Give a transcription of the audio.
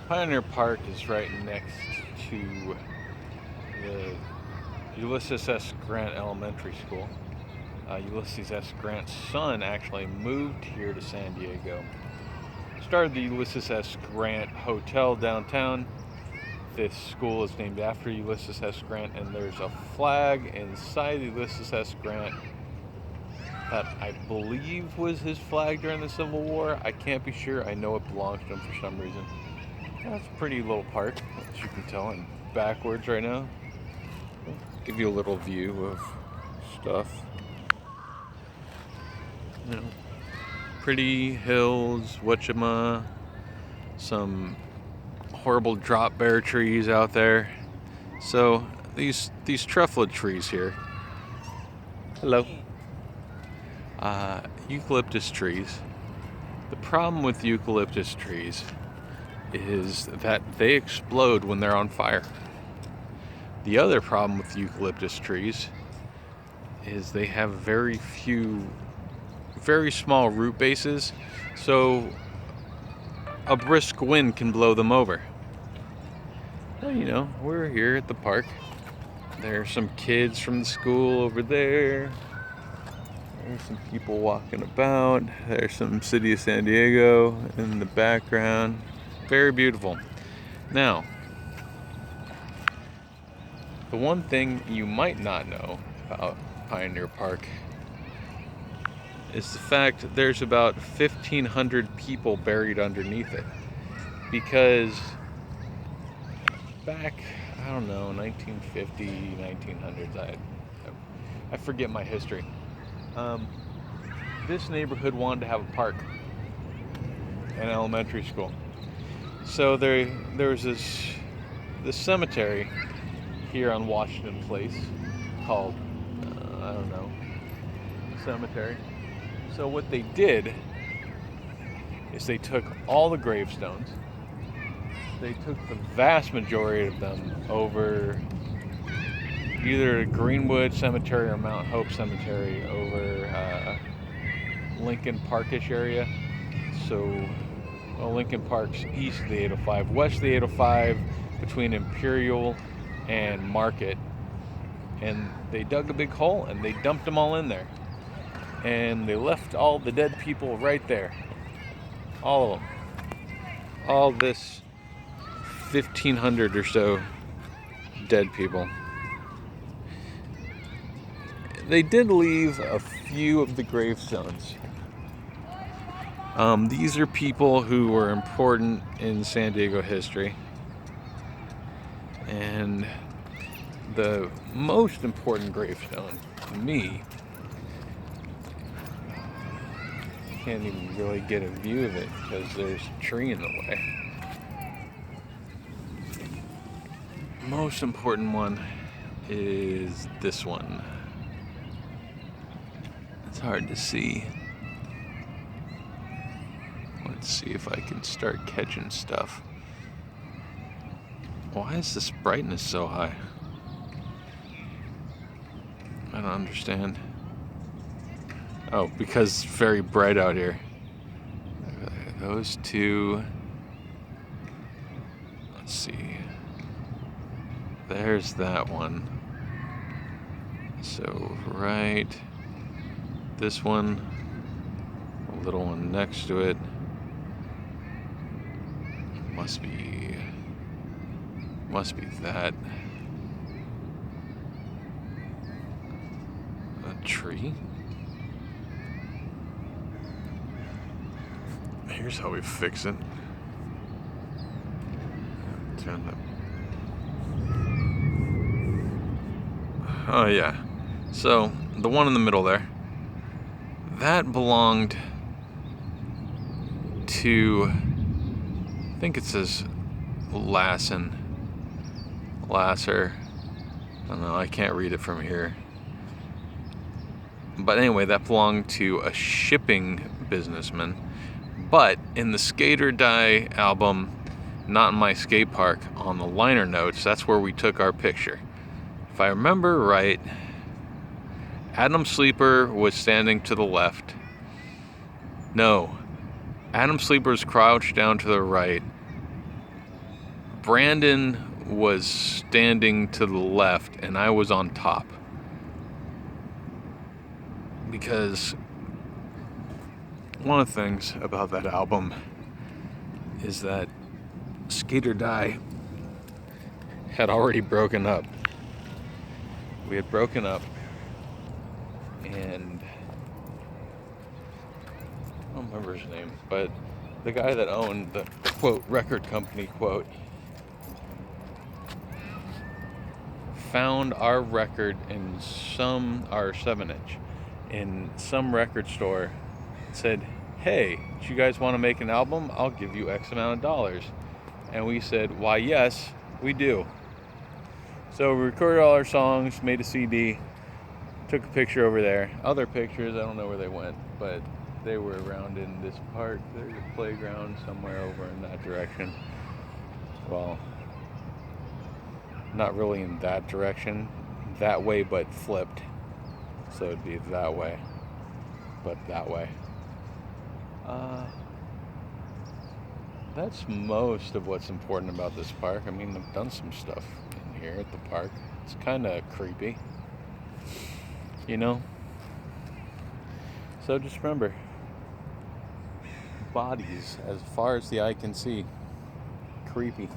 Pioneer Park is right next to the Ulysses S. Grant Elementary School. Ulysses S. Grant's son actually moved here to San Diego. Started the Ulysses S. Grant Hotel downtown. This school is named after Ulysses S. Grant, and there's a flag inside Ulysses S. Grant that I believe was his flag during the Civil War. I can't be sure. I know it belongs to him for some reason. That's a pretty little park, as you can tell. I'm backwards right now. I'll give you a little view of stuff. You know, pretty hills, whatchama, some horrible drop bear trees out there. So these truffle trees here. Hello. Eucalyptus trees. The problem with eucalyptus trees is that they explode when they're on fire. The other problem with eucalyptus trees is they have very small root bases, so a brisk wind can blow them over. Well, you know, we're here at the park. There's some kids from the school over there. There's some people walking about. There's some city of San Diego in the background. Very beautiful. Now, the one thing you might not know about Pioneer Park is the fact that there's about 1,500 people buried underneath it. Because back, I don't know, 1950, 1900s, I forget my history. This neighborhood wanted to have a park, an elementary school. So there was this cemetery here on Washington Place called, I don't know, cemetery. So what they did is they took all the gravestones. They took the vast majority of them over either Greenwood Cemetery or Mount Hope Cemetery over Lincoln Parkish area. So Lincoln Park's east of the 805, west of the 805, between Imperial and Market. And they dug a big hole and they dumped them all in there. And they left all the dead people right there. All of them. All this 1,500 or so dead people. They did leave a few of the gravestones. These are people who were important in San Diego history. And the most important gravestone to me, can't even really get a view of it because there's a tree in the way. Most important one is this one. It's hard to see. Let's see if I can start catching stuff. Why is this brightness so high? I don't understand. Oh, because it's very bright out here. Those two. Let's see. There's that one. So, right. This one. A little one next to it. Must be that. A tree? Here's how we fix it. Turn the... Oh yeah. So, the one in the middle there, that belonged to, I think it says Lasser. I don't know, I can't read it from here. But anyway, that belonged to a shipping businessman. But in the Skate or Die album, Not In My Skatepark, on the liner notes, that's where we took our picture. If I remember right, Adam Sleeper was standing to the left. No, Adam Sleeper's crouched down to the right. Brandon was standing to the left and I was on top. Because one of the things about that album is that Skate or Die had already broken up. We had broken up, and I don't remember his name, but the guy that owned the quote record company quote found our record in our 7-inch in some record store, said, "Hey, do you guys want to make an album? I'll give you X amount of dollars." And we said, "Why, yes, we do." So we recorded all our songs, made a CD, took a picture over there. Other pictures, I don't know where they went, but they were around in this park. There's a playground somewhere over in that direction. Well, not really in that direction, that way, but flipped. So it'd be that way, but that way. That's most of what's important about this park. I mean, I've done some stuff in here at the park. It's kind of creepy, you know? So just remember, bodies as far as the eye can see. Creepy.